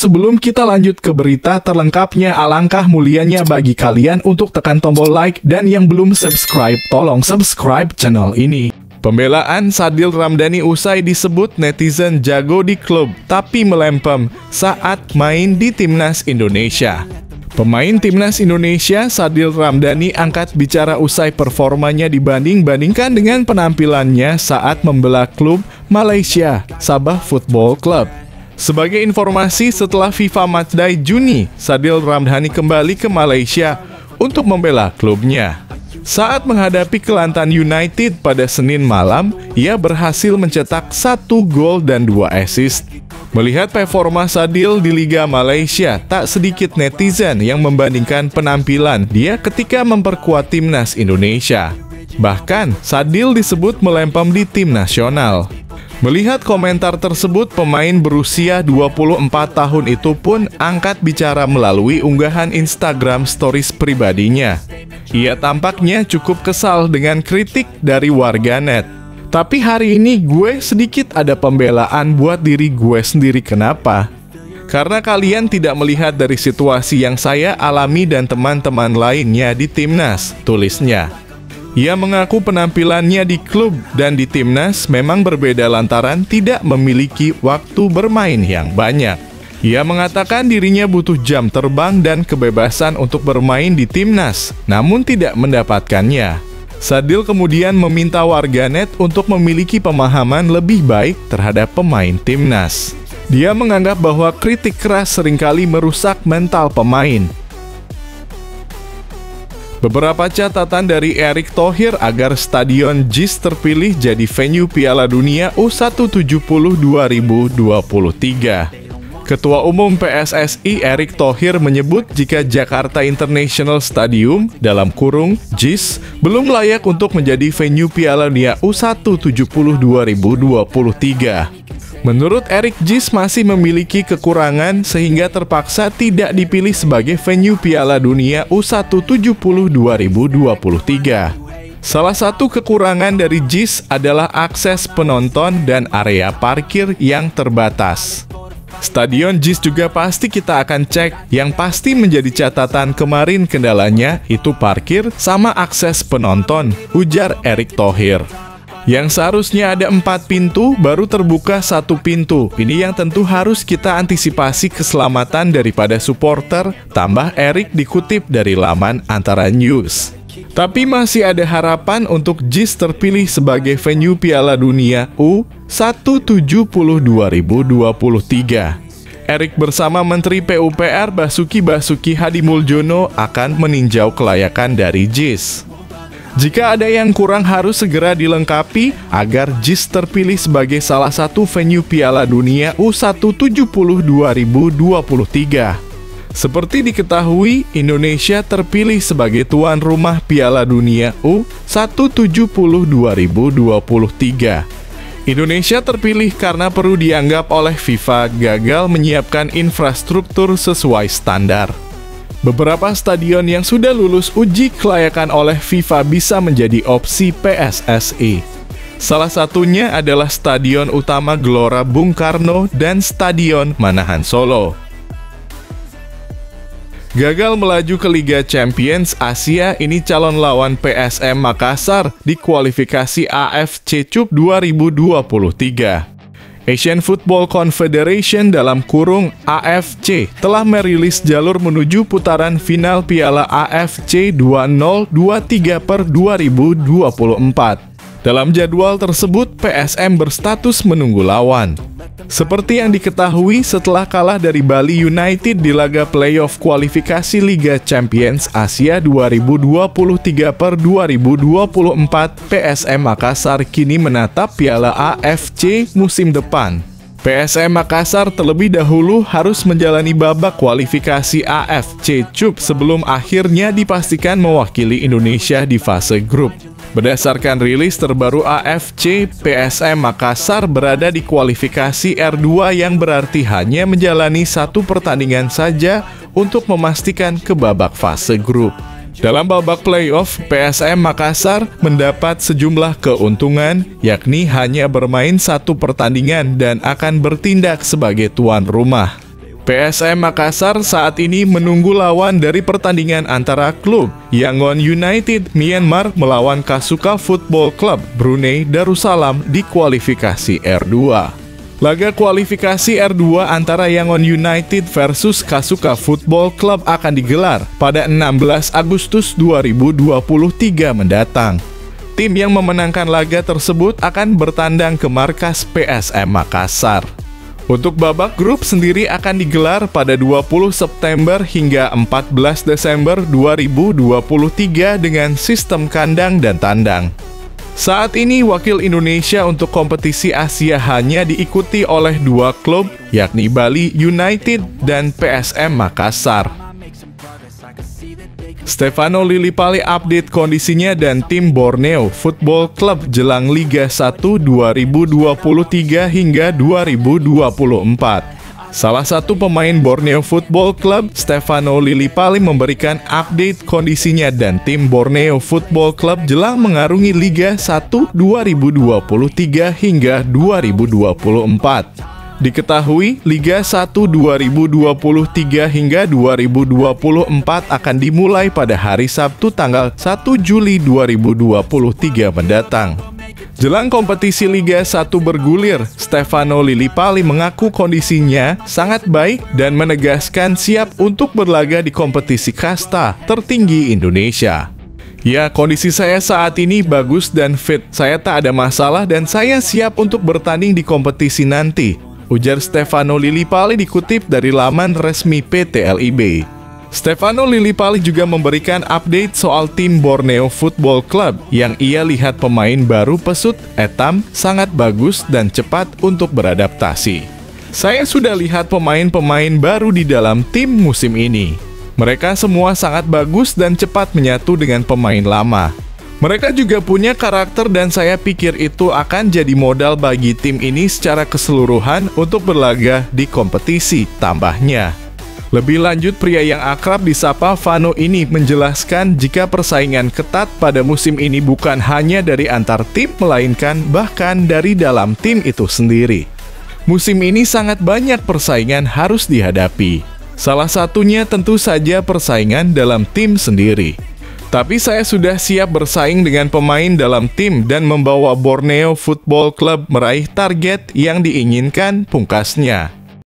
sebelum kita lanjut ke berita terlengkapnya, alangkah mulianya bagi kalian untuk tekan tombol like, dan yang belum subscribe, tolong subscribe channel ini. Pembelaan Sadil Ramdhani usai disebut netizen jago di klub, tapi melempem saat main di Timnas Indonesia. Pemain Timnas Indonesia Sadil Ramdhani angkat bicara usai performanya dibanding-bandingkan dengan penampilannya saat membela klub Malaysia, Sabah Football Club. Sebagai informasi, setelah FIFA Matchday Juni, Sadil Ramdhani kembali ke Malaysia untuk membela klubnya. Saat menghadapi Kelantan United pada Senin malam, ia berhasil mencetak 1 gol dan 2 assist. Melihat performa Sadil di Liga Malaysia, tak sedikit netizen yang membandingkan penampilan dia ketika memperkuat Timnas Indonesia. Bahkan, Sadil disebut melempem di tim nasional. Melihat komentar tersebut, pemain berusia 24 tahun itu pun angkat bicara melalui unggahan Instagram Stories pribadinya. Ia tampaknya cukup kesal dengan kritik dari warganet. Tapi hari ini gue sedikit ada pembelaan buat diri gue sendiri. Kenapa? Karena kalian tidak melihat dari situasi yang saya alami dan teman-teman lainnya di Timnas, tulisnya. Ia mengaku penampilannya di klub dan di Timnas memang berbeda lantaran tidak memiliki waktu bermain yang banyak. Ia mengatakan dirinya butuh jam terbang dan kebebasan untuk bermain di Timnas, namun tidak mendapatkannya. Sadil kemudian meminta warganet untuk memiliki pemahaman lebih baik terhadap pemain Timnas. Dia menganggap bahwa kritik keras seringkali merusak mental pemain. Beberapa catatan dari Erick Thohir agar Stadion JIS terpilih jadi venue Piala Dunia U170 2023. Ketua Umum PSSI Erick Thohir menyebut jika Jakarta International Stadium (JIS) belum layak untuk menjadi venue Piala Dunia U170 2023. Menurut Erick, JIS masih memiliki kekurangan sehingga terpaksa tidak dipilih sebagai venue Piala Dunia U170 2023. Salah satu kekurangan dari JIS adalah akses penonton dan area parkir yang terbatas. Stadion JIS juga pasti kita akan cek, yang pasti menjadi catatan kemarin kendalanya itu parkir sama akses penonton, ujar Erick Thohir. Yang seharusnya ada 4 pintu, baru terbuka 1 pintu. Ini yang tentu harus kita antisipasi keselamatan daripada supporter, tambah Erick dikutip dari laman Antara News. Tapi masih ada harapan untuk JIS terpilih sebagai venue Piala Dunia U170 2023. Erick bersama Menteri PUPR Basuki Hadimuljono akan meninjau kelayakan dari JIS. Jika ada yang kurang harus segera dilengkapi agar JIS terpilih sebagai salah satu venue Piala Dunia U170 2023. Seperti diketahui, Indonesia terpilih sebagai tuan rumah Piala Dunia U170 2023. Indonesia terpilih karena perlu dianggap oleh FIFA gagal menyiapkan infrastruktur sesuai standar. Beberapa stadion yang sudah lulus uji kelayakan oleh FIFA bisa menjadi opsi PSSI. Salah satunya adalah Stadion Utama Gelora Bung Karno dan Stadion Manahan Solo. Gagal melaju ke Liga Champions Asia, ini calon lawan PSM Makassar di kualifikasi AFC Cup 2023. Asian Football Confederation (AFC) telah merilis jalur menuju putaran final Piala AFC 2023 per 2024. Dalam jadwal tersebut, PSM berstatus menunggu lawan. Seperti yang diketahui, setelah kalah dari Bali United di laga playoff kualifikasi Liga Champions Asia 2023 per 2024, PSM Makassar kini menatap Piala AFC musim depan. PSM Makassar terlebih dahulu harus menjalani babak kualifikasi AFC Cup sebelum akhirnya dipastikan mewakili Indonesia di fase grup. Berdasarkan rilis terbaru AFC, PSM Makassar berada di kualifikasi R2 yang berarti hanya menjalani 1 pertandingan saja untuk memastikan ke babak fase grup. Dalam babak playoff, PSM Makassar mendapat sejumlah keuntungan, yakni hanya bermain 1 pertandingan dan akan bertindak sebagai tuan rumah. PSM Makassar saat ini menunggu lawan dari pertandingan antara klub Yangon United Myanmar melawan Kasuka Football Club Brunei Darussalam di kualifikasi R2. Laga kualifikasi R2 antara Yangon United versus Kasuka Football Club akan digelar pada 16 Agustus 2023 mendatang. Tim yang memenangkan laga tersebut akan bertandang ke markas PSM Makassar. Untuk babak grup sendiri akan digelar pada 20 September hingga 14 Desember 2023 dengan sistem kandang dan tandang. Saat ini wakil Indonesia untuk kompetisi Asia hanya diikuti oleh 2 klub, yakni Bali United dan PSM Makassar. Stefano Lillipali update kondisinya dan tim Borneo Football Club jelang Liga 1 2023 hingga 2024. Salah satu pemain Borneo Football Club, Stefano Lillipali, memberikan update kondisinya dan tim Borneo Football Club jelang mengarungi Liga 1 2023 hingga 2024. Diketahui, Liga 1 2023 hingga 2024 akan dimulai pada hari Sabtu tanggal 1 Juli 2023 mendatang. Jelang kompetisi Liga 1 bergulir, Stefano Lillipali mengaku kondisinya sangat baik dan menegaskan siap untuk berlaga di kompetisi kasta tertinggi Indonesia. Ya, kondisi saya saat ini bagus dan fit. Saya tak ada masalah dan saya siap untuk bertanding di kompetisi nanti, ujar Stefano Lillipali dikutip dari laman resmi PT LIB. Stefano Lillipali juga memberikan update soal tim Borneo Football Club yang ia lihat pemain baru Pesut Etam sangat bagus dan cepat untuk beradaptasi. Saya sudah lihat pemain-pemain baru di dalam tim musim ini. Mereka semua sangat bagus dan cepat menyatu dengan pemain lama. Mereka juga punya karakter dan saya pikir itu akan jadi modal bagi tim ini secara keseluruhan untuk berlaga di kompetisi, tambahnya. Lebih lanjut, pria yang akrab disapa Vano ini menjelaskan jika persaingan ketat pada musim ini bukan hanya dari antar tim, melainkan bahkan dari dalam tim itu sendiri. Musim ini sangat banyak persaingan harus dihadapi. Salah satunya tentu saja persaingan dalam tim sendiri. Tapi saya sudah siap bersaing dengan pemain dalam tim dan membawa Borneo Football Club meraih target yang diinginkan, pungkasnya.